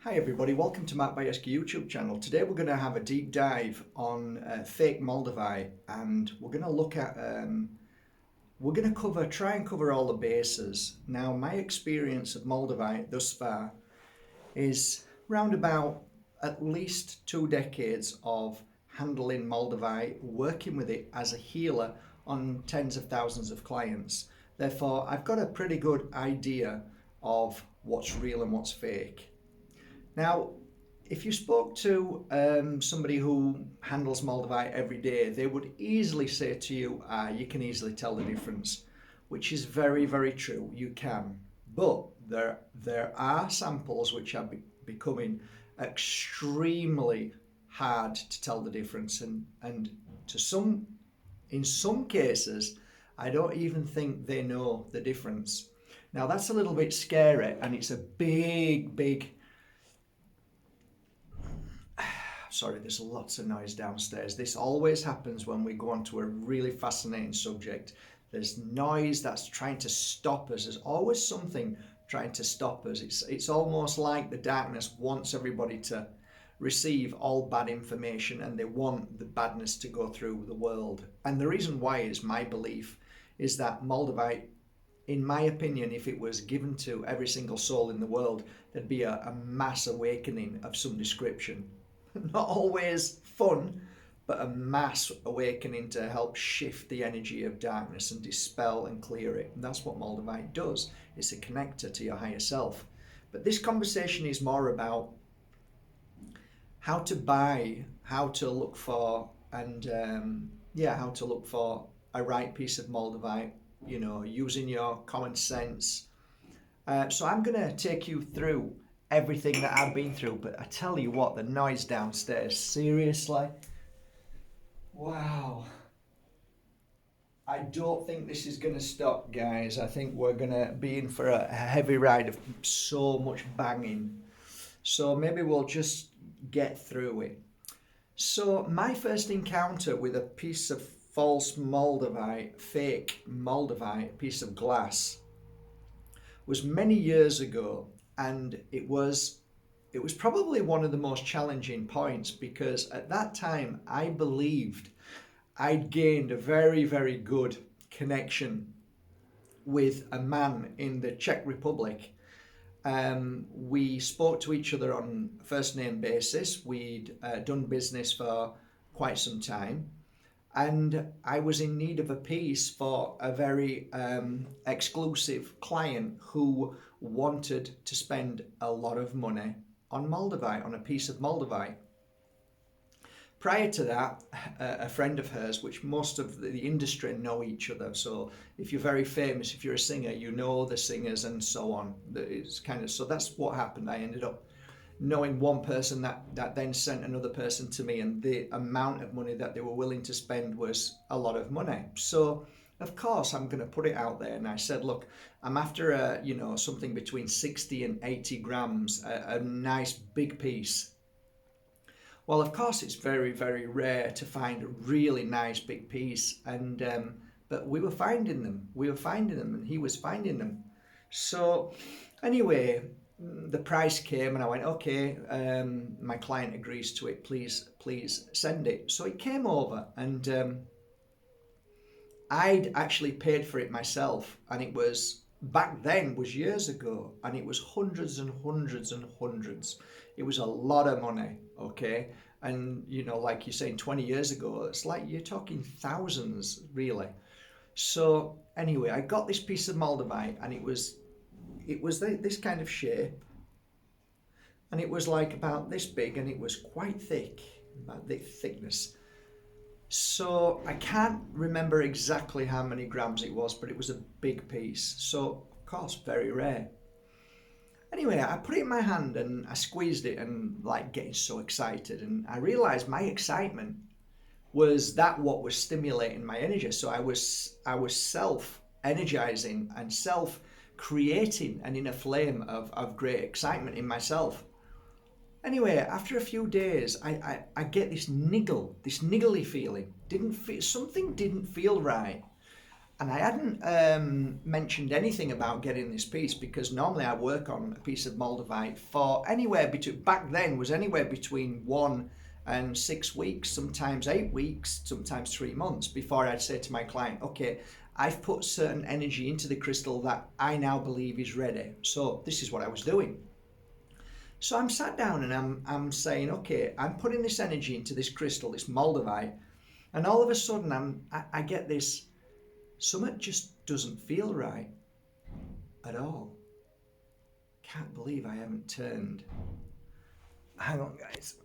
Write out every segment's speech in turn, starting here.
Hi everybody, welcome to Matt Bajerski YouTube channel. Today we're going to have a deep dive on fake Moldavite, and we're going to look at, we're going to try and cover all the bases. Now, my experience of Moldavite thus far is round about at least 2 decades of handling Moldavite, working with it as a healer on tens of thousands of clients. Therefore, I've got a pretty good idea of what's real and what's fake. Now, if you spoke to somebody who handles Moldavite every day, they would easily say to you, you can easily tell the difference, which is very, very true. You can. But there are samples which are becoming extremely hard to tell the difference. And in some cases, I don't even think they know the difference. Now, that's a little bit scary, and it's a big... Sorry, there's lots of noise downstairs. This always happens when we go on to a really fascinating subject. There's noise that's trying to stop us. There's always something trying to stop us. It's almost like the darkness wants everybody to receive all bad information, and they want the badness to go through the world. And the reason why is my belief is that Moldavite, in my opinion, if it was given to every single soul in the world, there'd be a mass awakening of some description. Not always fun, but a mass awakening to help shift the energy of darkness and dispel and clear it. And that's what Moldavite does. It's a connector to your higher self. But this conversation is more about how to buy, how to look for, and how to look for a right piece of Moldavite, using your common sense. So I'm going to take you through everything that I've been through, but I tell you what, the noise downstairs, seriously, wow. I don't think this is going to stop, guys. I think we're going to be in for a heavy ride of so much banging. So maybe we'll just get through it. So my first encounter with a piece of false Moldavite, fake Moldavite, piece of glass, was many years ago. And it was probably one of the most challenging points, because at that time I believed I'd gained a very, very good connection with a man in the Czech Republic. We spoke to each other on a first name basis. We'd done business for quite some time. And I was in need of a piece for a very exclusive client who wanted to spend a lot of money on Moldavite, on a piece of Moldavite. Prior to that, a friend of hers, which most of the industry know each other. So if you're very famous, if you're a singer, you know the singers and so on. It's so that's what happened. I ended up knowing one person that then sent another person to me, and the amount of money that they were willing to spend was a lot of money. So of course I'm going to put it out there, and I said, look, I'm after something between 60 and 80 grams, a nice big piece. Well, of course it's very, very rare to find a really nice big piece, and but we were finding them, and he was finding them. So anyway, the price came, and I went, okay, my client agrees to it, please send it. So it came over, and I'd actually paid for it myself, and it was, back then, was years ago, and it was hundreds and hundreds and hundreds. It was a lot of money, okay? And like you're saying, 20 years ago, it's like you're talking thousands, really. So anyway, I got this piece of Moldavite, and it was this kind of shape, and it was like about this big, and it was quite thick, about this thickness. So I can't remember exactly how many grams it was, but it was a big piece. So of course, very rare. Anyway, I put it in my hand and I squeezed it, and like getting so excited, and I realized my excitement was what was stimulating my energy. So I was self-energizing and self-creating, and in a flame of great excitement in myself. Anyway, after a few days, I get this niggly feeling. Something didn't feel right. And I hadn't mentioned anything about getting this piece, because normally I work on a piece of Moldavite for anywhere between, back then was anywhere between 1 and 6 weeks, sometimes 8 weeks, sometimes 3 months before I'd say to my client, okay, I've put certain energy into the crystal that I now believe is ready. So this is what I was doing. So I'm sat down and I'm saying, okay, I'm putting this energy into this crystal, this Moldavite, and all of a sudden I get this, something just doesn't feel right at all. Can't believe I haven't turned. Hang on, guys.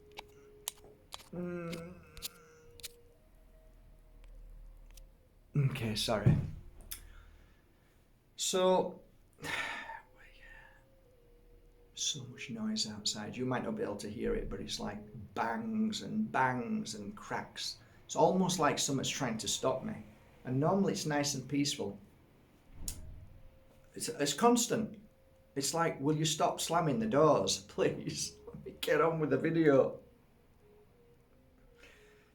Okay, sorry. So much noise outside. You might not be able to hear it, but it's like bangs and bangs and cracks. It's almost like someone's trying to stop me. And normally it's nice and peaceful. It's constant. It's like, will you stop slamming the doors, please? Let me get on with the video.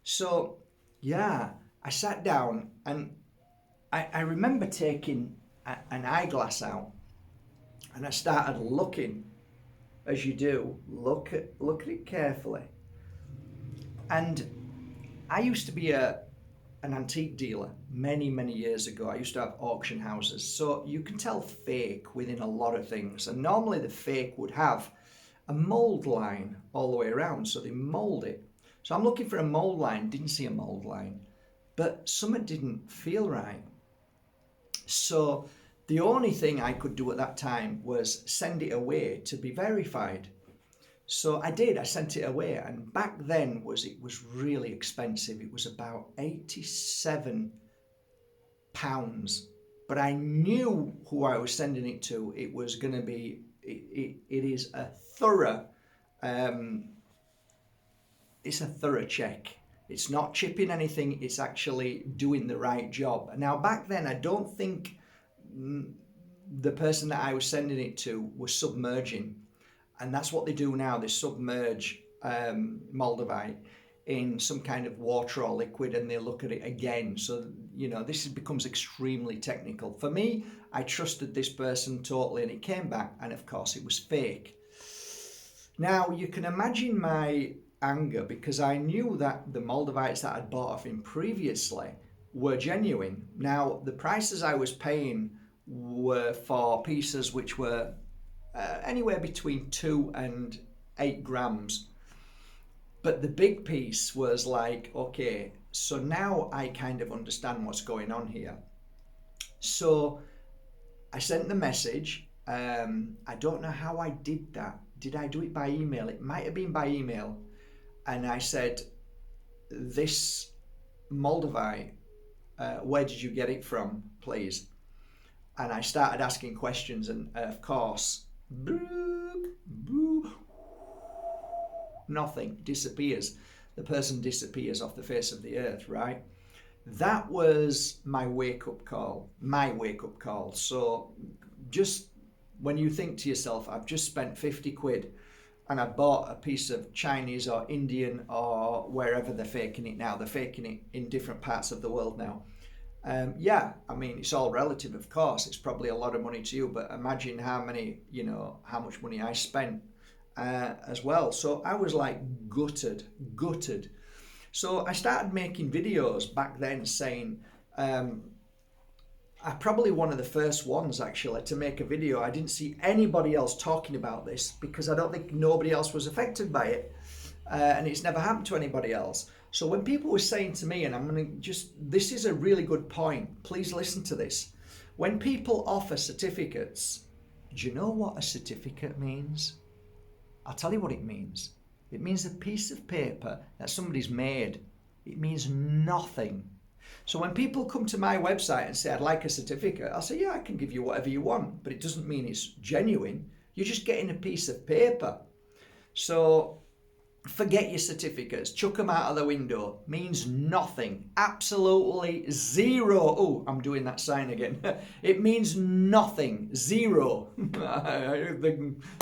So, yeah, I sat down and I remember taking an eyeglass out and I started looking, as you do, look at it carefully. And I used to be an antique dealer many years ago. I used to have auction houses, so you can tell fake within a lot of things, and normally the fake would have a mold line all the way around, so they mold it. So I'm looking for a mold line, didn't see a mold line, but something didn't feel right. So the only thing I could do at that time was send it away to be verified. So I did, I sent it away, and back then it was really expensive. It was about £87, but I knew who I was sending it to. It was going to be, it is a thorough, it's a thorough check. It's not chipping anything, it's actually doing the right job. Now back then, I don't think the person that I was sending it to was submerging. And that's what they do now. They submerge Moldavite in some kind of water or liquid and they look at it again. So, you know, this becomes extremely technical. For me, I trusted this person totally and it came back and of course it was fake. Now, you can imagine my anger because I knew that the Moldavites that I'd bought off him previously were genuine. Now, the prices I was paying were for pieces which were anywhere between 2 and 8 grams. But the big piece was like, okay, so now I kind of understand what's going on here. So I sent the message. I don't know how I did that. Did I do it by email? It might have been by email. And I said, this Moldavite, where did you get it from, please? And I started asking questions and of course, nothing, disappears. The person disappears off the face of the earth, right? That was my wake-up call, So just when you think to yourself, I've just spent 50 quid and I bought a piece of Chinese or Indian or wherever they're faking it now. They're faking it in different parts of the world now. Yeah, I mean, it's all relative, of course. It's probably a lot of money to you, but imagine how much money I spent as well. So I was like gutted. So I started making videos back then saying, I'm probably one of the first ones actually to make a video. I didn't see anybody else talking about this because I don't think nobody else was affected by it. And it's never happened to anybody else. So when people were saying to me, and this is a really good point, please listen to this. When people offer certificates, do you know what a certificate means? I'll tell you what it means. It means a piece of paper that somebody's made. It means nothing. So when people come to my website and say, I'd like a certificate, I'll say, yeah, I can give you whatever you want, but it doesn't mean it's genuine. You're just getting a piece of paper. So forget your certificates, chuck them out of the window. Means nothing, absolutely zero. Oh, I'm doing that sign again. It means nothing, zero.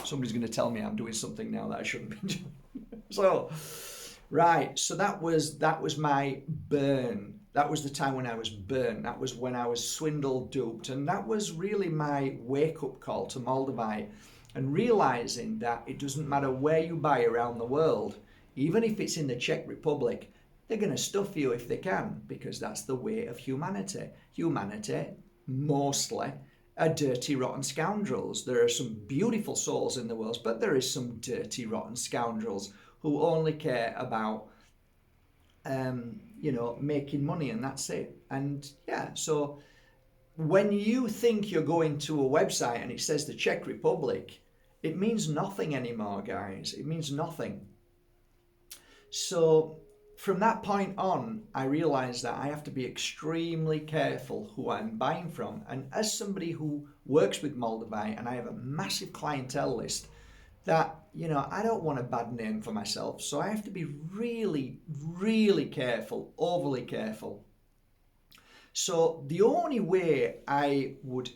Somebody's going to tell me I'm doing something now that I shouldn't be doing. So, right, so that was my burn. That was the time when I was burnt. That was when I was swindled, duped. And that was really my wake-up call to Moldavite, and realizing that it doesn't matter where you buy around the world, even if it's in the Czech Republic, they're going to stuff you if they can, because that's the way of humanity. Humanity, mostly, are dirty, rotten scoundrels. There are some beautiful souls in the world, but there is some dirty, rotten scoundrels who only care about making money, and that's it. And yeah, so when you think you're going to a website and it says the Czech Republic, it means nothing anymore, guys. It means nothing. So from that point on, I realized that I have to be extremely careful who I'm buying from. And as somebody who works with Moldavite, and I have a massive clientele list, that, I don't want a bad name for myself. So I have to be really, really careful, overly careful. So the only way I would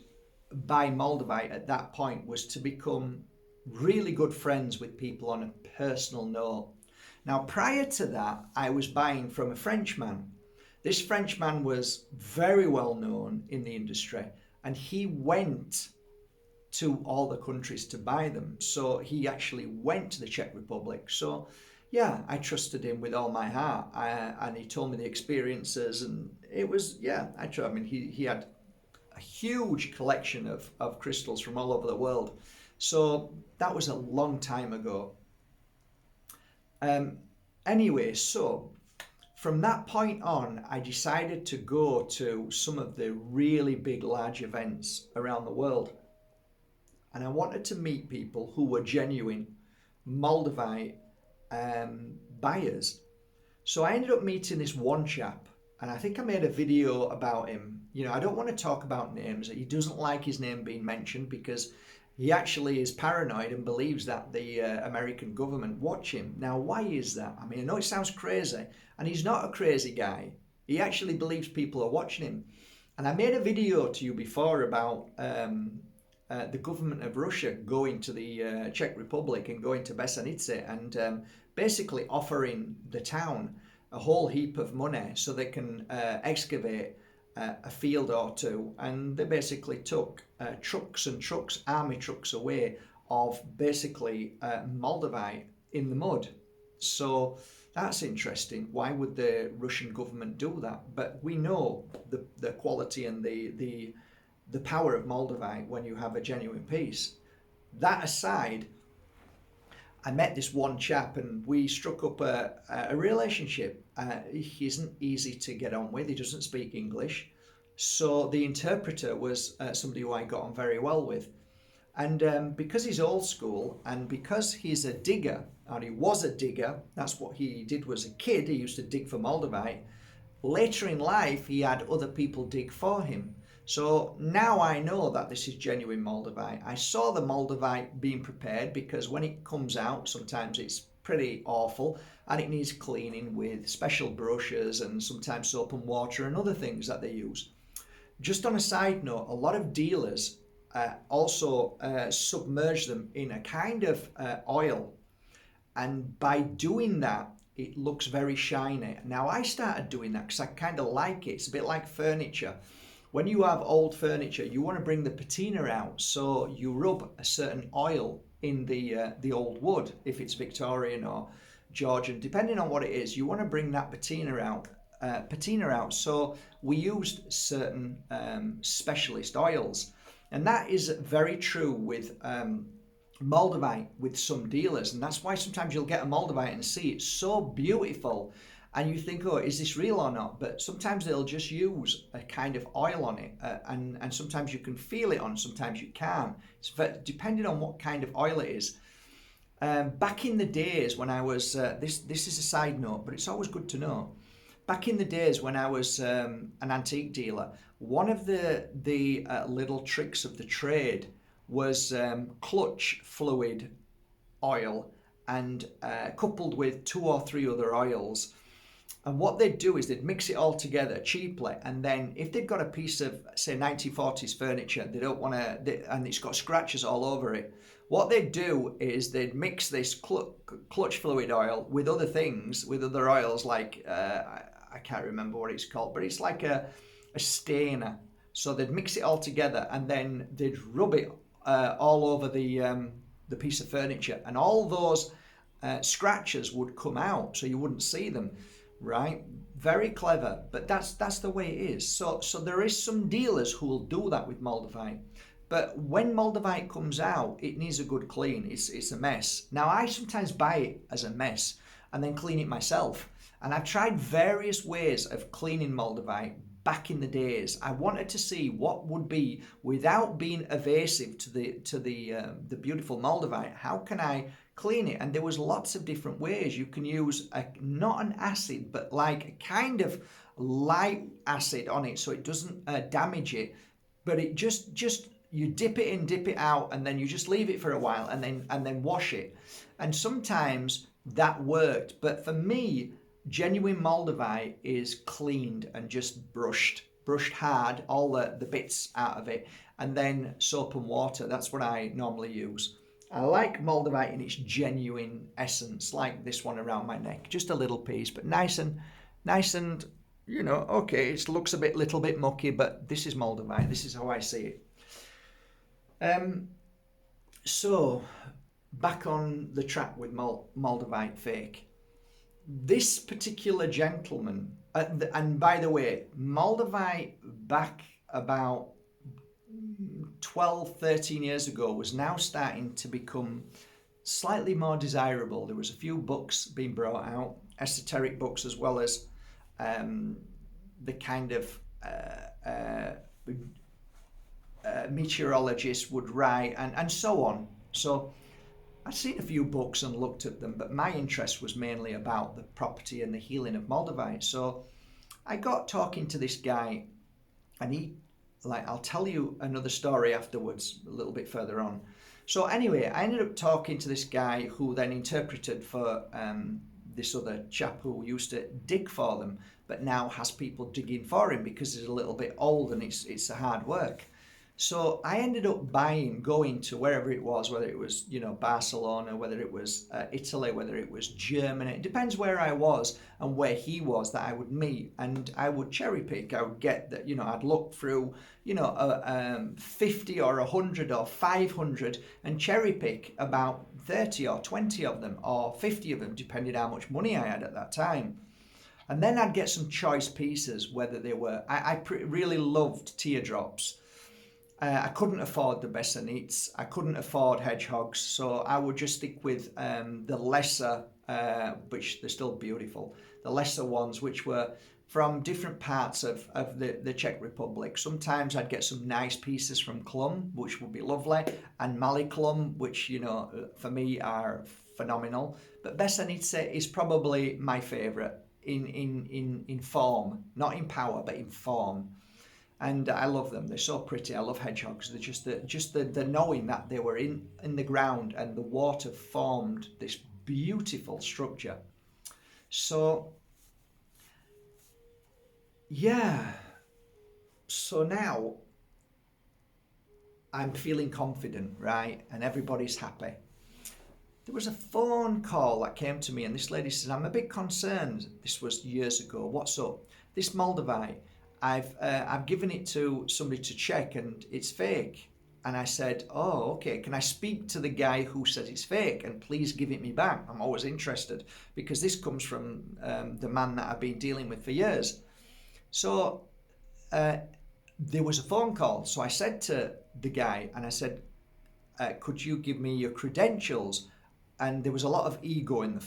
buy Moldavite at that point was to become really good friends with people on a personal note. Now, prior to that, I was buying from a Frenchman. This Frenchman was very well known in the industry, and he went to all the countries to buy them. So he actually went to the Czech Republic. So yeah, I trusted him with all my heart, and he told me the experiences, and it was, I mean, he had a huge collection of crystals from all over the world. So that was a long time ago. Anyway, so from that point on, I decided to go to some of the really big, large events around the world. And I wanted to meet people who were genuine Moldavite buyers. So I ended up meeting this one chap, and I think I made a video about him. I don't want to talk about names. He doesn't like his name being mentioned because he actually is paranoid and believes that the American government watch him. Now, why is that? I mean, I know it sounds crazy, and he's not a crazy guy. He actually believes people are watching him. And I made a video to you before about the government of Russia going to the Czech Republic and going to Besanice and basically offering the town a whole heap of money so they can excavate a field or two. And they basically took trucks and trucks, army trucks away of basically Moldavite in the mud. So that's interesting. Why would the Russian government do that? But we know the quality and the power of Moldavite when you have a genuine piece. That aside, I met this one chap and we struck up a relationship. He isn't easy to get on with. He doesn't speak English. So the interpreter was somebody who I got on very well with. And because he's old school and because he's a digger, and he was a digger, that's what he did was a kid. He used to dig for Moldavite. Later in life, he had other people dig for him. So now I know that this is genuine Moldavite. I saw the Moldavite being prepared because when it comes out, sometimes it's pretty awful and it needs cleaning with special brushes and sometimes soap and water and other things that they use. Just on a side note, a lot of dealers also submerge them in a kind of oil, and by doing that, it looks very shiny. Now I started doing that because I kind of like it. It's a bit like furniture. When you have old furniture, you want to bring the patina out, so you rub a certain oil in the old wood, if it's Victorian or Georgian, depending on what it is. You want to bring that patina out. So we used certain specialist oils, and that is very true with Moldavite with some dealers, and that's why sometimes you'll get a Moldavite and see it's so beautiful. And you think, oh, is this real or not? But sometimes they'll just use a kind of oil on it, and sometimes you can feel it on, sometimes you can't. It's depending on what kind of oil it is. Back in the days when I was, this is a side note, but it's always good to know. Back in the days when I was an antique dealer, one of the little tricks of the trade was clutch fluid oil, and coupled with 2 or 3 other oils. And what they'd do is they'd mix it all together cheaply, and then if they've got a piece of, say, 1940s furniture, they don't want to, and it's got scratches all over it, what they'd do is they'd mix this clutch fluid oil with other things, with other oils like, I can't remember what it's called, but it's like a stainer. So they'd mix it all together and then they'd rub it all over the piece of furniture, and all those scratches would come out, so you wouldn't see them, right? Very clever, but that's the way it is. So there is some dealers who will do that with Moldavite. But when Moldavite comes out, it needs a good clean. It's a mess. Now, I sometimes buy it as a mess and then clean it myself. And I've tried various ways of cleaning Moldavite back in the days. I wanted to see what would be, without being evasive to the beautiful Moldavite, how can I clean it? And there was lots of different ways. You can use not an acid, but like a kind of light acid on it so it doesn't damage it. But it just you dip it in, dip it out, and then you just leave it for a while and then wash it. And sometimes that worked. But for me, genuine Moldavite is cleaned and just brushed hard, all the bits out of it, and then soap and water. That's what I normally use. I like Moldavite in its genuine essence, like this one around my neck. Just a little piece, but nice and, okay, it looks a little bit mucky, but this is Moldavite. This is how I see it. So back on the track with Moldavite fake. This particular gentleman, and by the way, Moldavite back about 12, 13 years ago was now starting to become slightly more desirable. There was a few books being brought out, esoteric books, as well as the kind of meteorologists would write and so on. So I'd seen a few books and looked at them, but my interest was mainly about the property and the healing of Moldavite. So I got talking to this guy, and I'll tell you another story afterwards, a little bit further on. So anyway, I ended up talking to this guy who then interpreted for this other chap who used to dig for them, but now has people digging for him because he's a little bit old and it's a hard work. So I ended up going to wherever it was, whether it was, Barcelona, whether it was Italy, whether it was Germany. It depends where I was and where he was that I would meet. And I would cherry pick. I would get that, I'd look through, 50 or 100 or 500 and cherry pick about 30 or 20 of them or 50 of them, depending how much money I had at that time. And then I'd get some choice pieces, whether they were, I really loved teardrops. I couldn't afford the Bajerski. I couldn't afford hedgehogs, so I would just stick with the lesser, which they're still beautiful, the lesser ones, which were from different parts of the Czech Republic. Sometimes I'd get some nice pieces from Klum, which would be lovely, and Mali Klum, which, for me are phenomenal. But Bajerski is probably my favourite in form, not in power, but in form. And I love them. They're so pretty. I love hedgehogs. They're just the knowing that they were in the ground and the water formed this beautiful structure. So, yeah. So now I'm feeling confident, right? And everybody's happy. There was a phone call that came to me, and this lady says, I'm a bit concerned. This was years ago. What's up? This Moldavite, I've given it to somebody to check and it's fake. And I said, oh, okay, can I speak to the guy who says it's fake and please give it me back? I'm always interested because this comes from the man that I've been dealing with for years. So there was a phone call. So I said to the guy, and I said, could you give me your credentials? And there was a lot of ego on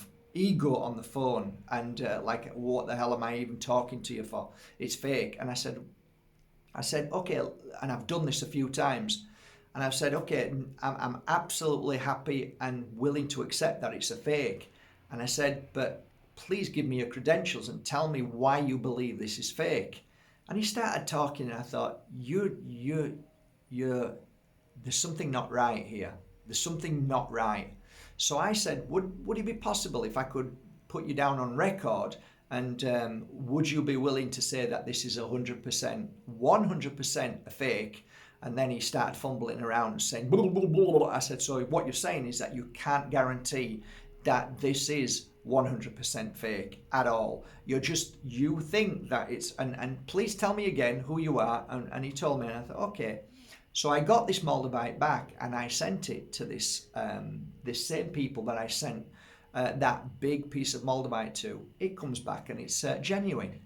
the phone, and like, what the hell am I even talking to you for? It's fake. And I said, okay, and I've done this a few times, and I've said, okay, I'm absolutely happy and willing to accept that it's a fake. And I said, but please give me your credentials and tell me why you believe this is fake. And he started talking, and I thought, you're there's something not right here. There's something not right. So I said, would it be possible if I could put you down on record, and would you be willing to say that this is 100% a fake? And then he started fumbling around and saying, blah, blah, blah, blah. I said, so what you're saying is that you can't guarantee that this is 100% fake at all. You think that it's, and please tell me again who you are. And he told me, and I thought, okay. So I got this Moldavite back and I sent it to this same people that I sent that big piece of Moldavite to. It comes back and it's genuine.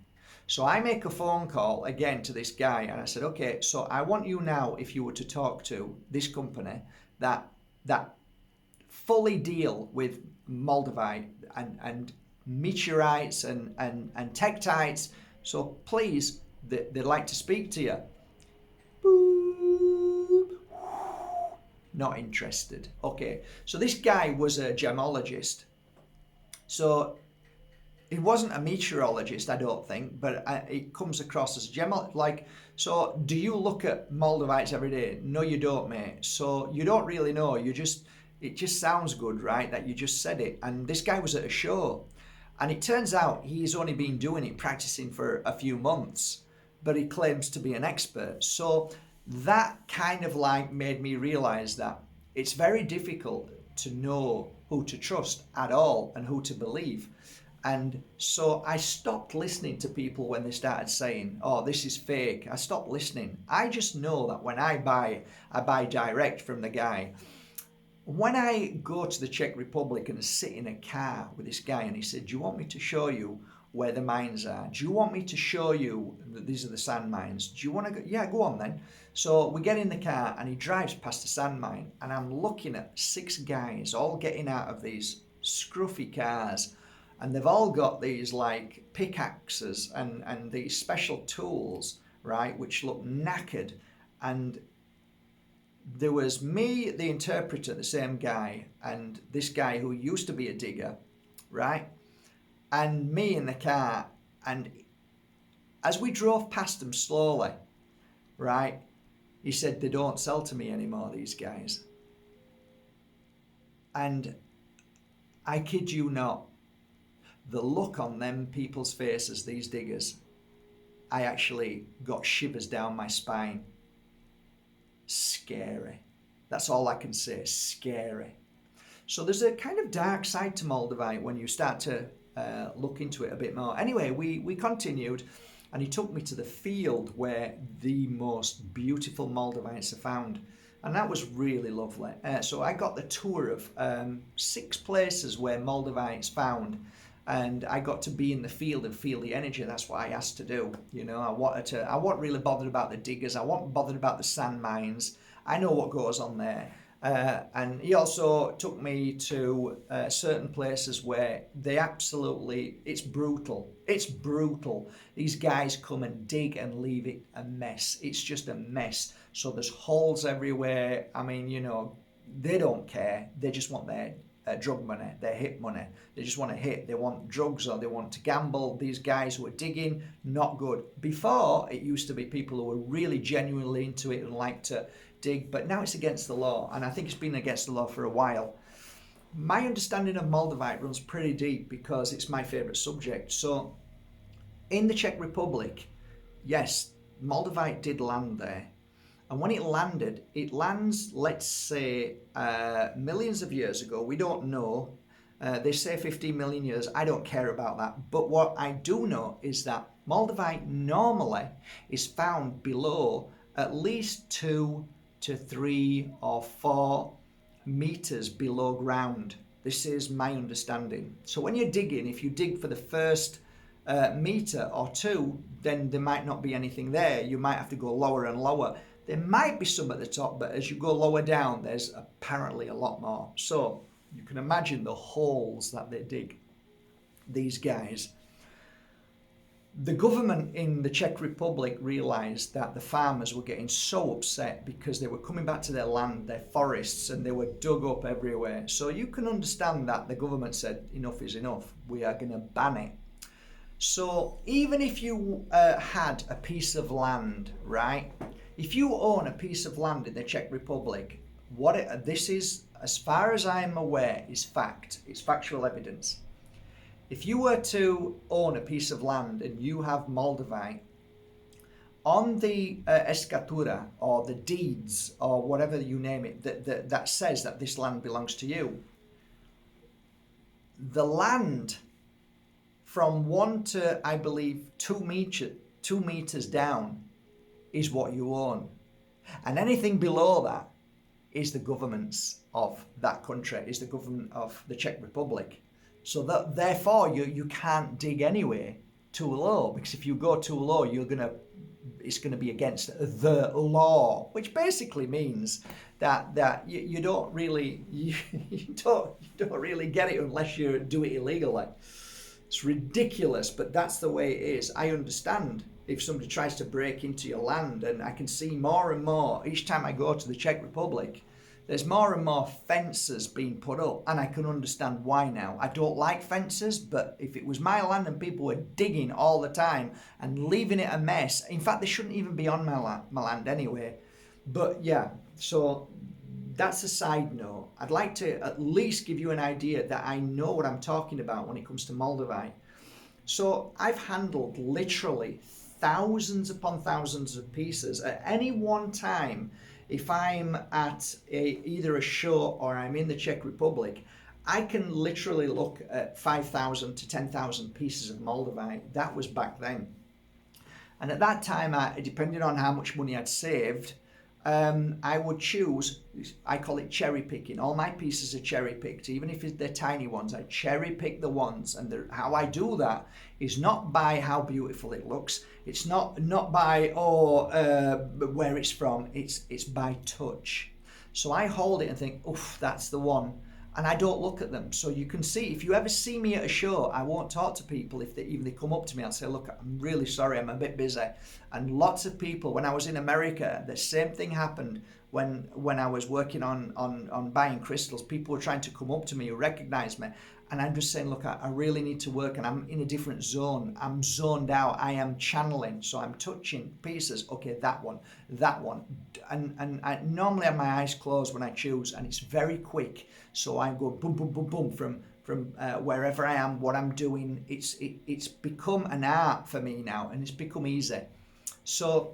So I make a phone call again to this guy and I said, okay, so I want you now, if you were to talk to this company that fully deal with Moldavite and meteorites and tektites. So please, they'd like to speak to you. Boop. Not interested. Okay, so this guy was a gemologist. So he wasn't a meteorologist, I don't think, but it comes across as a gemologist. So do you look at Moldavites every day? No, you don't, mate. So you don't really know. It just sounds good, right? That you just said it. And this guy was at a show. And it turns out he's only been doing it, practicing for a few months, but he claims to be an expert. So that kind of made me realize that it's very difficult to know who to trust at all and who to believe. And so I stopped listening to people when they started saying, oh, this is fake. I stopped listening. I just know that when I buy direct from the guy. When I go to the Czech Republic and sit in a car with this guy and he said, do you want me to show you where the mines are? Do you want me to show you that these are the sand mines? Do you want to go? Yeah, go on then. So we get in the car and he drives past the sand mine and I'm looking at 6 guys all getting out of these scruffy cars. And they've all got these like pickaxes and these special tools, right, which look knackered. And there was me, the interpreter, the same guy, and this guy who used to be a digger, right? And me in the car. And as we drove past them slowly, right, he said, they don't sell to me anymore, these guys. And I kid you not, the look on them people's faces, these diggers, I actually got shivers down my spine. Scary. That's all I can say, scary. So there's a kind of dark side to Moldavite when you start to look into it a bit more. Anyway, we continued and he took me to the field where the most beautiful Moldavites are found. And that was really lovely. So I got the tour of 6 places where Moldavites found. And I got to be in the field and feel the energy. That's what I asked to do. You know, I wasn't really bothered about the diggers. I wasn't bothered about the sand mines. I know what goes on there. And he also took me to certain places where it's brutal. It's brutal. These guys come and dig and leave it a mess. It's just a mess. So there's holes everywhere. I mean, you know, they don't care. They just want their drug money, their hit money. They just want to hit. They want drugs or they want to gamble. These guys who are digging, not good. Before, it used to be people who were really genuinely into it and liked to dig, but now it's against the law, and I think it's been against the law for a while. My understanding of Moldavite runs pretty deep because it's my favourite subject. So, in the Czech Republic, yes, Moldavite did land there. And when it landed, it lands, let's say, millions of years ago. We don't know. They say 15 million years. I don't care about that. But what I do know is that Moldavite normally is found below at least 2 to 3 or 4 meters below ground. This is my understanding. So when you're digging, if you dig for the first meter or 2, then there might not be anything there. You might have to go lower and lower. There might be some at the top, but as you go lower down, there's apparently a lot more. So you can imagine the holes that they dig, these guys. The government in the Czech Republic realised that the farmers were getting so upset because they were coming back to their land, their forests, and they were dug up everywhere. So you can understand that the government said, enough is enough. We are going to ban it. So even if you had a piece of land, right? If you own a piece of land in the Czech Republic, this is, as far as I am aware, is fact. It's factual evidence. If you were to own a piece of land and you have Moldavite, on the escatura or the deeds or whatever you name it, that says that this land belongs to you, the land from 1 to, I believe, 2 meters down is what you own. And anything below that is the government's of that country, is the government of the Czech Republic. So that therefore you can't dig anywhere too low, because if you go too low, it's gonna be against the law, which basically means that you don't really you don't really get it unless you do it illegally. It's ridiculous, but that's the way it is. I understand if somebody tries to break into your land, and I can see more and more each time I go to the Czech Republic. There's more and more fences being put up, and I can understand why now. I don't like fences, but if it was my land and people were digging all the time and leaving it a mess, in fact, they shouldn't even be on my land anyway. But yeah, so that's a side note. I'd like to at least give you an idea that I know what I'm talking about when it comes to Moldavite. So I've handled literally thousands upon thousands of pieces at any one time. If I'm at either a show or I'm in the Czech Republic, I can literally look at 5,000 to 10,000 pieces of Moldavite. That was back then. And at that time, depending on how much money I'd saved, I would choose, I call it cherry picking. All my pieces are cherry picked, even if they're tiny ones. I cherry pick the ones, and how I do that is not by how beautiful it looks. It's not by where it's from. It's by touch. So I hold it and think, oof, that's the one. And I don't look at them. So you can see, if you ever see me at a show, I won't talk to people if they come up to me. I'll say, look, I'm really sorry, I'm a bit busy. And lots of people, when I was in America, the same thing happened when I was working on buying crystals. People were trying to come up to me, recognize me. And I'm just saying, look, I really need to work, and I'm in a different zone. I'm zoned out. I am channeling. So I'm touching pieces. Okay, that one. And I normally have my eyes closed when I choose, and it's very quick. So I go boom, boom, boom, boom from wherever I am, what I'm doing. It's become an art for me now, and it's become easy. So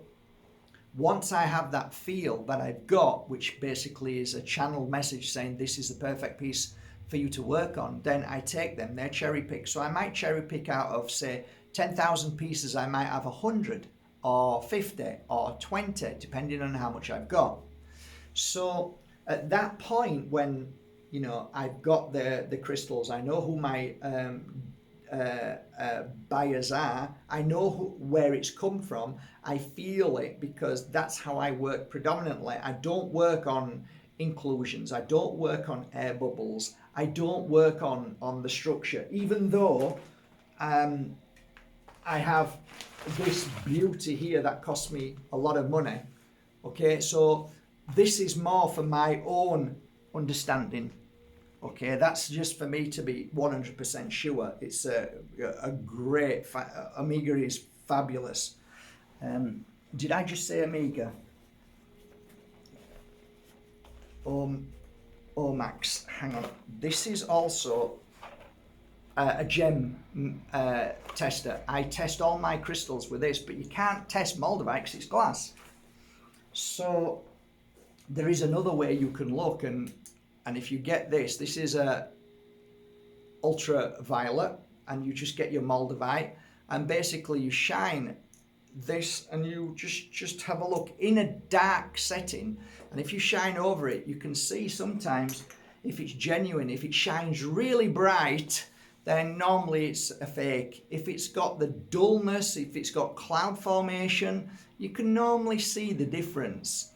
once I have that feel that I've got, which basically is a channeled message saying this is the perfect piece for you to work on, then I take them. They're cherry picked. So I might cherry pick out of, say, 10,000 pieces. I might have 100 or 50 or 20, depending on how much I've got. So at that point, when I've got the crystals, I know who my buyers are. I know where it's come from. I feel it, because that's how I work predominantly. I don't work on inclusions. I don't work on air bubbles. I don't work on the structure, even though I have this beauty here that cost me a lot of money. Okay, so this is more for my own understanding. Okay, that's just for me to be 100% sure. It's a great, Omega is fabulous. Did I just say Omega? Max, hang on. This is also a gem tester. I test all my crystals with this, but you can't test Moldavite because it's glass. So there is another way you can look, and if you get this is a ultraviolet, and you just get your Moldavite, and basically you shine this, and you just have a look in a dark setting, and if you shine over it, you can see sometimes if it's genuine. If it shines really bright, then normally it's a fake. If it's got the dullness, if it's got cloud formation, you can normally see the difference.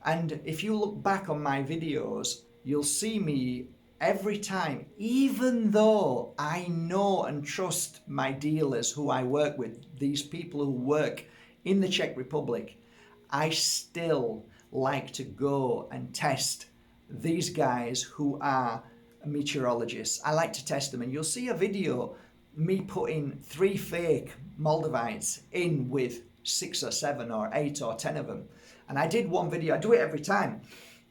And if you look back on my videos, you'll see me every time, even though I know and trust my dealers who I work with, these people who work in the Czech Republic, I still like to go and test these guys who are meteorologists. I like to test them, and you'll see a video me putting 3 fake Moldavites in with 6 or 7 or 8 or 10 of them. And I did one video, I do it every time,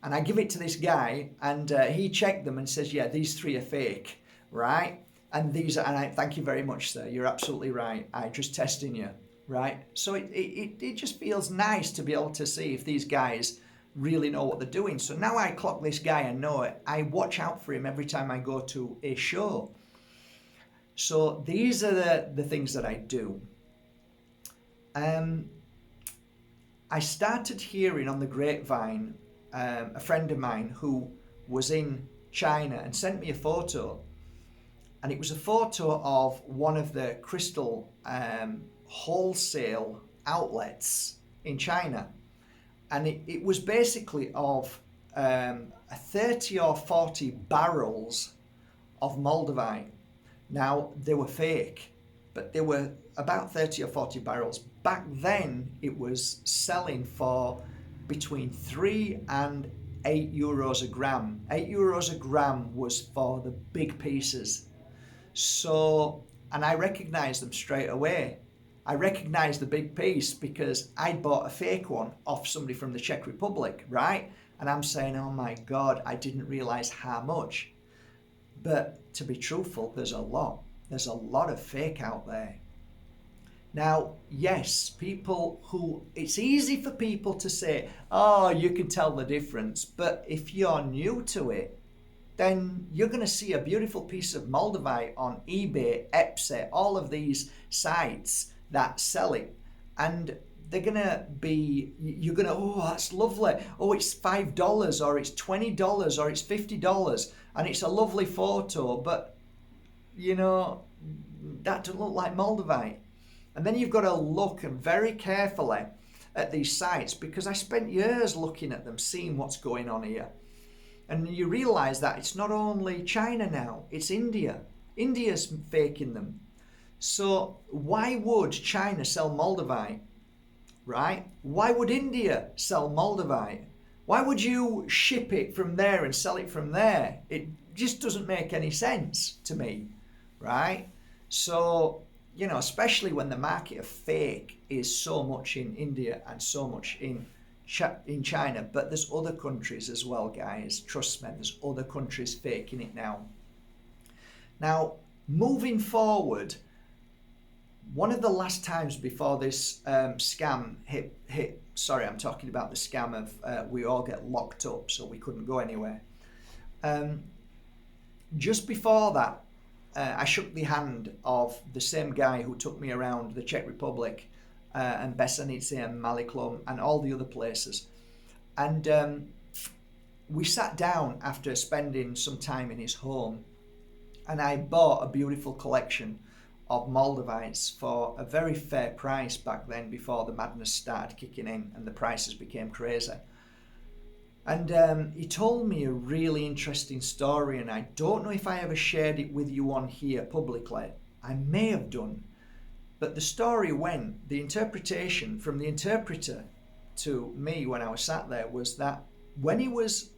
and I give it to this guy, and he checked them and says, yeah, these 3 are fake, right? And these are, and I thank you very much, sir, you're absolutely right, I'm just testing you, right? So it just feels nice to be able to see if these guys really know what they're doing. So now I clock this guy and know it. I watch out for him every time I go to a show. So these are the things that I do. I started hearing on the grapevine, a friend of mine who was in China and sent me a photo, and it was a photo of one of the crystal wholesale outlets in China, and it was basically of 30 or 40 barrels of Moldavite. Now, they were fake, but they were about 30 or 40 barrels. Back then, it was selling for between 3 and €8 a gram. €8 a gram was for the big pieces. So, and I recognized them straight away. I recognized the big piece because I'd bought a fake one off somebody from the Czech Republic, right? And I'm saying, oh my God, I didn't realize how much. But to be truthful, there's a lot. There's a lot of fake out there. Now, yes, it's easy for people to say, oh, you can tell the difference. But if you're new to it, then you're going to see a beautiful piece of Moldavite on eBay, Etsy, all of these sites that sell it. And they're going to be, you're going to, oh, that's lovely. Oh, it's $5 or it's $20 or it's $50. And it's a lovely photo, but, you know, that doesn't look like Moldavite. And then you've got to look very carefully at these sites, because I spent years looking at them, seeing what's going on here. And you realize that it's not only China now, it's India. India's faking them. So why would China sell Moldavite, right? Why would India sell Moldavite? Why would you ship it from there and sell it from there? It just doesn't make any sense to me, right? So, you know, especially when the market of fake is so much in India and so much in China, but there's other countries as well, guys. Trust me, there's other countries faking it now. Now, moving forward, one of the last times before this scam hit, sorry, I'm talking about the scam of we all get locked up so we couldn't go anywhere. Just before that, I shook the hand of the same guy who took me around the Czech Republic and Besanice and Maliklom and all the other places. And we sat down after spending some time in his home, and I bought a beautiful collection of Moldavites for a very fair price back then, before the madness started kicking in and the prices became crazy. And he told me a really interesting story, and I don't know if I ever shared it with you on here publicly. I may have done. But the story went, the interpretation from the interpreter to me when I was sat there was that when he was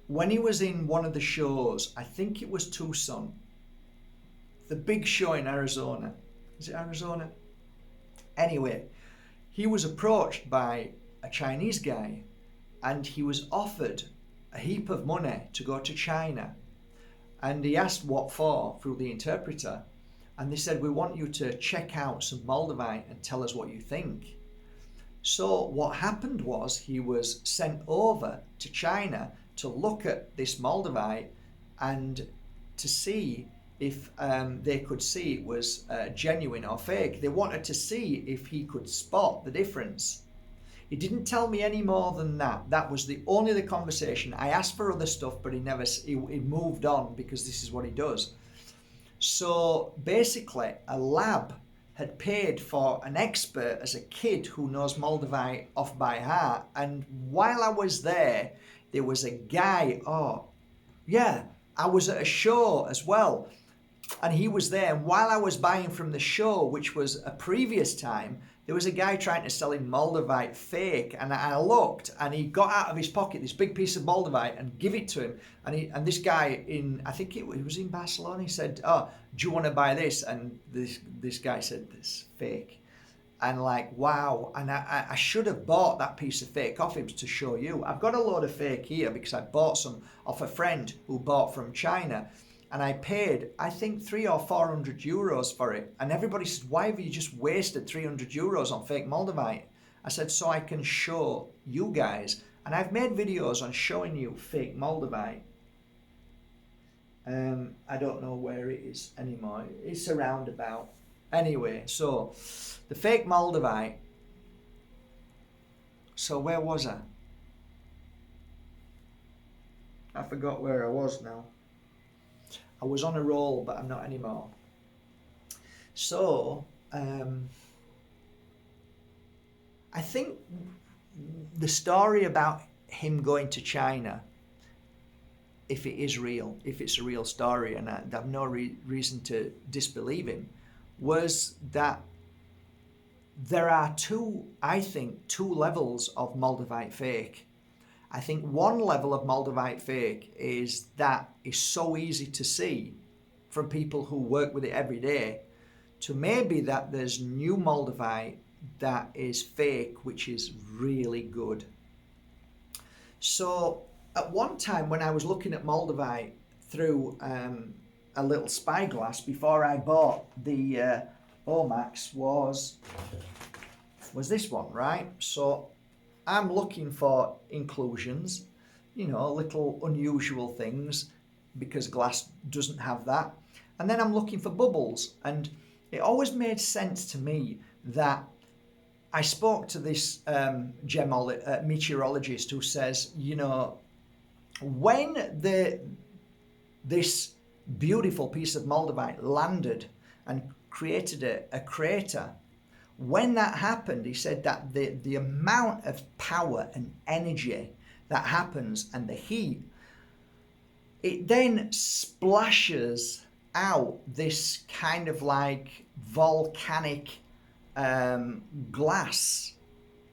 in one of the shows, I think it was Tucson, the big show in Arizona. Is it Arizona? Anyway, he was approached by a Chinese guy, and he was offered a heap of money to go to China. And he asked what for through the interpreter. And they said, we want you to check out some Moldavite and tell us what you think. So what happened was he was sent over to China to look at this Moldavite and to see if they could see it was genuine or fake. They wanted to see if he could spot the difference. He didn't tell me any more than that. That was the conversation. I asked for other stuff, but he moved on, because this is what he does. So basically, a lab had paid for an expert as a kid who knows Moldavite off by heart. And while I was there was a guy, I was at a show as well. And he was there. And while I was buying from the show, which was a previous time, there was a guy trying to sell him Moldavite fake, and I looked, and he got out of his pocket this big piece of Moldavite and give it to him. And this guy I think it was in Barcelona, he said, "Oh, do you want to buy this?" And this guy said, "This fake." And like, wow. And I should have bought that piece of fake off him to show you. I've got a load of fake here because I bought some off a friend who bought from China. And I paid, I think, 300 or 400 euros for it. And everybody said, why have you just wasted 300 euros on fake Moldavite? I said, so I can show you guys. And I've made videos on showing you fake Moldavite. I don't know where it is anymore. It's a roundabout. Anyway, so the fake Moldavite. So where was I? I forgot where I was now. I was on a roll, but I'm not anymore. So I think the story about him going to China, if it is real, if it's a real story, and I have no reason to disbelieve him, was that there are two levels of Moldavite fake. I think one level of Moldavite fake is that is so easy to see from people who work with it every day, to maybe that there's new Moldavite that is fake, which is really good. So at one time when I was looking at Moldavite through a little spyglass before I bought the Omax was this one, right? So I'm looking for inclusions, little unusual things, because glass doesn't have that. And then I'm looking for bubbles, and it always made sense to me that I spoke to this meteorologist who says, when this beautiful piece of Moldavite landed and created a crater, when that happened, he said that the amount of power and energy that happens and the heat, it then splashes out this kind of like volcanic glass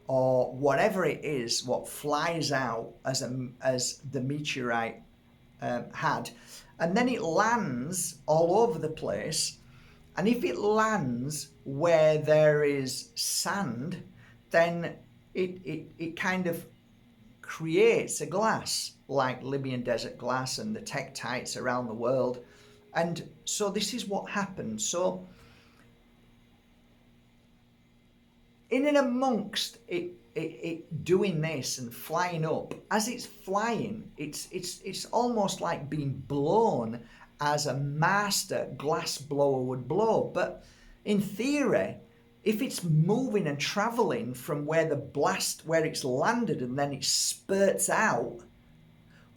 or whatever it is, what flies out as the meteorite had, and then it lands all over the place. And if it lands where there is sand, then it kind of creates a glass like Libyan desert glass and the tektites around the world. And so this is what happened. So in and amongst it doing this and flying up, as it's flying, it's almost like being blown as a master glass blower would blow. But in theory, if it's moving and traveling from where it's landed, and then it spurts out,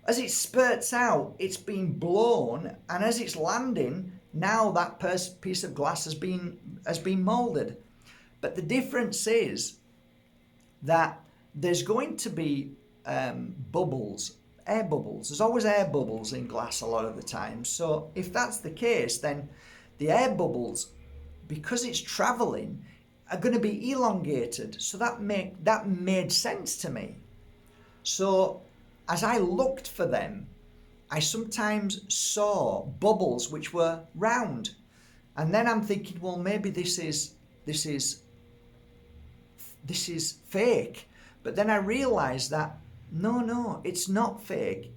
as it spurts out, it's being blown, and as it's landing, now that piece of glass has been molded. But the difference is that there's going to be bubbles, air bubbles. There's always air bubbles in glass a lot of the time. So if that's the case, then the air bubbles, because it's traveling, are going to be elongated. So that made sense to me. So as I looked for them, I sometimes saw bubbles which were round, and then I'm thinking, well, maybe this is fake. But then I realized that no, it's not fake.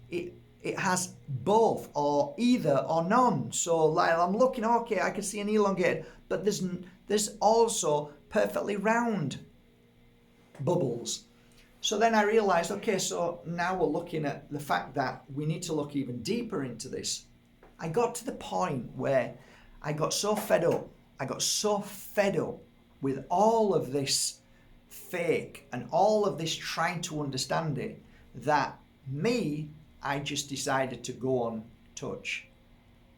It has both, or either or none. So like I'm looking, okay, I can see an elongated, but there's also perfectly round bubbles. So then I realized, okay, so now we're looking at the fact that we need to look even deeper into this. I got to the point where I got so fed up. With all of this fake and all of this trying to understand it, that I just decided to go on touch,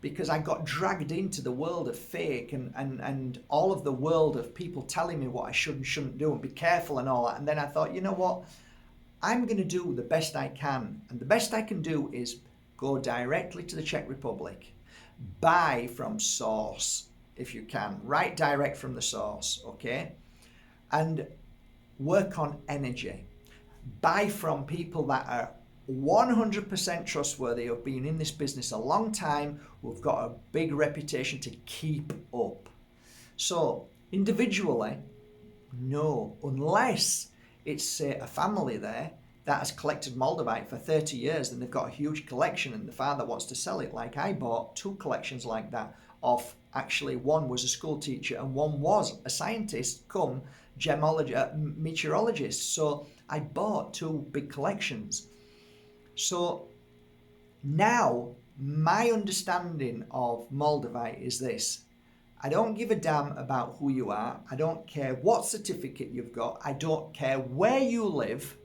because I got dragged into the world of fake and all of the world of people telling me what I should and shouldn't do and be careful and all that. And then I thought, you know what? I'm going to do the best I can. And the best I can do is go directly to the Czech Republic, buy from source if you can, right direct from the source, okay? And work on energy. Buy from people that are 100% trustworthy, who've been in this business a long time, who've got a big reputation to keep up. So individually, no, unless it's, say, a family there that has collected Moldavite for 30 years and they've got a huge collection and the father wants to sell it. Like I bought 2 collections like that of, actually one was a school teacher and one was a scientist come meteorologist. So I bought 2 big collections. So now my understanding of Moldavite is this. I don't give a damn about who you are. I don't care what certificate you've got. I don't care where you live.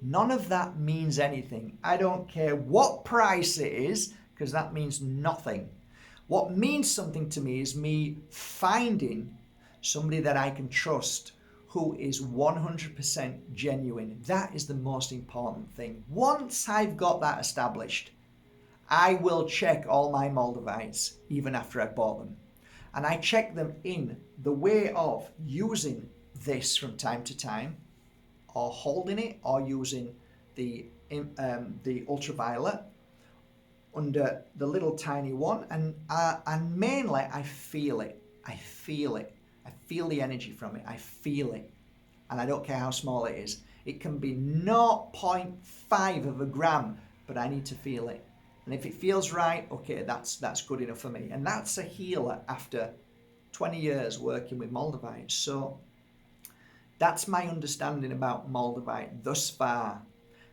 None of that means anything. I don't care what price it is, because that means nothing. What means something to me is me finding somebody that I can trust who is 100% genuine. That is the most important thing. Once I've got that established, I will check all my Moldavites even after I've bought them. And I check them in the way of using this from time to time, or holding it, or using the ultraviolet under the little tiny one, and mainly I feel it. I feel the energy from it. I feel it, and I don't care how small it is. It can be 0.5 of a gram, but I need to feel it. And if it feels right, okay, that's good enough for me. And that's a healer after 20 years working with Moldavites. So that's my understanding about Moldavite thus far.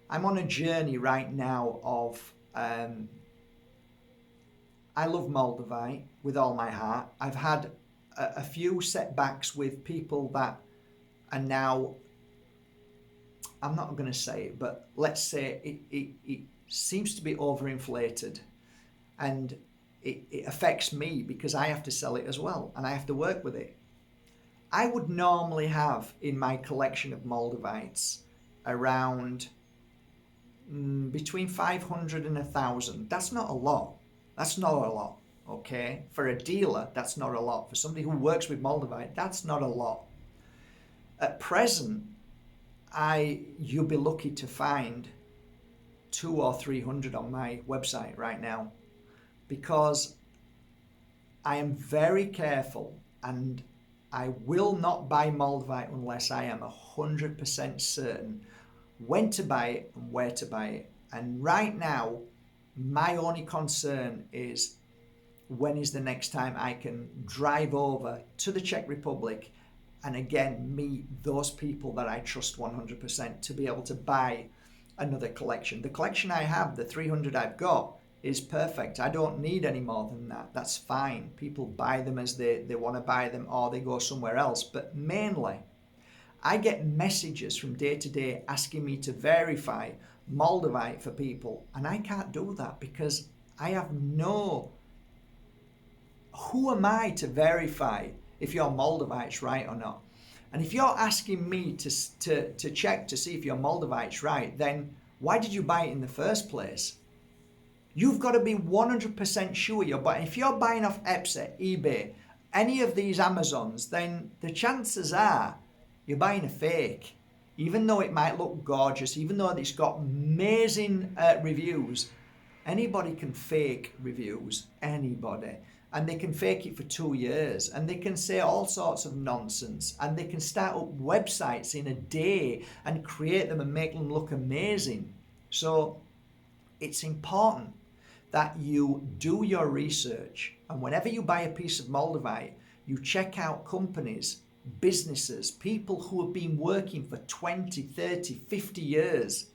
I'm on a journey right now of, I love Moldavite with all my heart. I've had a few setbacks with people that are now, I'm not going to say it, but let's say it seems to be overinflated, and it affects me because I have to sell it as well and I have to work with it. I would normally have in my collection of Moldavites around between 500 and 1,000. That's not a lot. That's not a lot, okay? For a dealer, that's not a lot. For somebody who works with Moldavite, that's not a lot. At present, you'll be lucky to find 200 or 300 on my website right now, because I am very careful, and I will not buy Moldavite unless I am 100% certain when to buy it and where to buy it. And right now, my only concern is when is the next time I can drive over to the Czech Republic and again meet those people that I trust 100% to be able to buy another collection. The collection I have, the 300 I've got, is perfect. I don't need any more than that. That's fine. People buy them as they want to buy them, or they go somewhere else. But mainly, I get messages from day to day asking me to verify Moldavite for people, and I can't do that because I have no... Who am I to verify if your Moldavite's right or not? And if you're asking me to check to see if your Moldavite's right, then why did you buy it in the first place? You've got to be 100% sure you're buying. If you're buying off Etsy, eBay, any of these Amazons, then the chances are you're buying a fake. Even though it might look gorgeous, even though it's got amazing reviews, anybody can fake reviews, anybody. And they can fake it for 2 years, and they can say all sorts of nonsense, and they can start up websites in a day and create them and make them look amazing. So it's important that you do your research, and whenever you buy a piece of Moldavite, you check out companies, businesses, people who have been working for 20, 30, 50 years.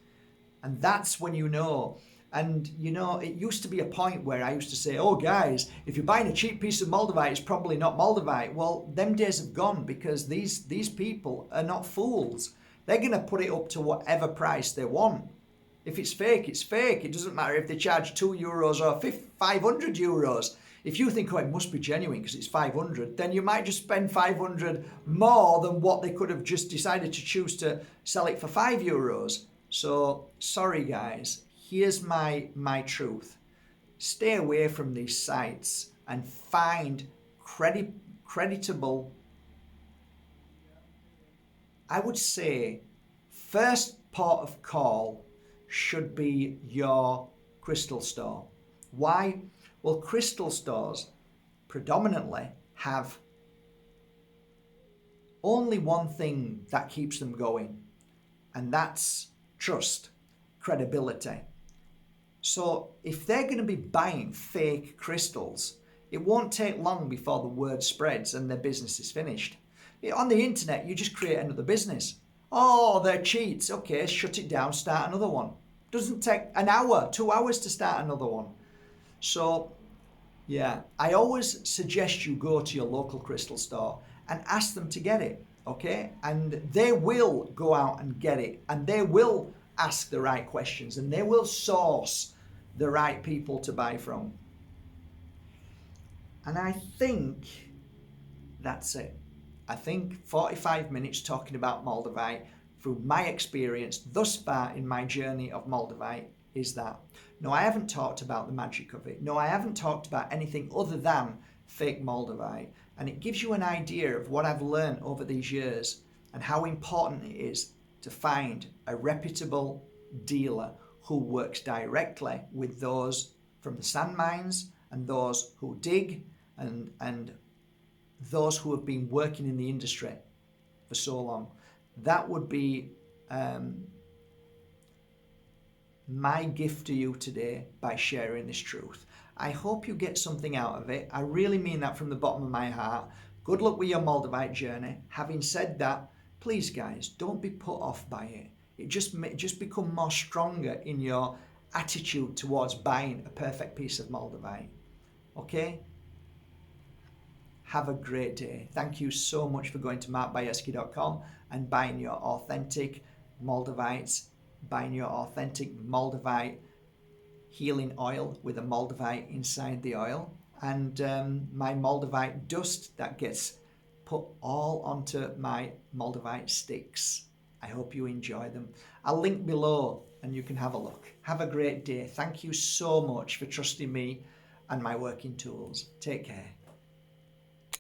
And that's when you know. And you know, it used to be a point where I used to say, oh guys, if you're buying a cheap piece of Moldavite, it's probably not Moldavite. Well, them days have gone, because these people are not fools. They're going to put it up to whatever price they want. If it's fake, it's fake. It doesn't matter if they charge €2 or 500 euros. If you think, oh, it must be genuine because it's 500, then you might just spend 500 more than what they could have just decided to choose to sell it for €5. So, sorry guys, here's my truth. Stay away from these sites and find creditable, I would say, first port of call should be your crystal store. Why? Well, crystal stores predominantly have only one thing that keeps them going, and that's trust, credibility. So if they're going to be buying fake crystals, it won't take long before the word spreads and their business is finished. On the internet, you just create another business. Oh, they're cheats. Okay, shut it down, start another one. Doesn't take an hour, 2 hours to start another one. So, yeah, I always suggest you go to your local crystal store and ask them to get it, okay? And they will go out and get it, and they will ask the right questions, and they will source the right people to buy from. And I think that's it. I think 45 minutes talking about Moldavite through my experience thus far in my journey of Moldavite is that. No, I haven't talked about the magic of it. No, I haven't talked about anything other than fake Moldavite. And it gives you an idea of what I've learned over these years and how important it is to find a reputable dealer who works directly with those from the sand mines and those who dig and those who have been working in the industry for so long. That would be my gift to you today by sharing this truth. I hope you get something out of it. I really mean that from the bottom of my heart. Good luck with your Moldavite journey. Having said that, please guys, don't be put off by it. It just become more stronger in your attitude towards buying a perfect piece of Moldavite. Okay? Have a great day. Thank you so much for going to markbajerski.com and buying your authentic Moldavites, buying your authentic Moldavite healing oil with a Moldavite inside the oil, and my Moldavite dust that gets put all onto my Moldavite sticks. I hope you enjoy them. I'll link below and you can have a look. Have a great day. Thank you so much for trusting me and my working tools. Take care.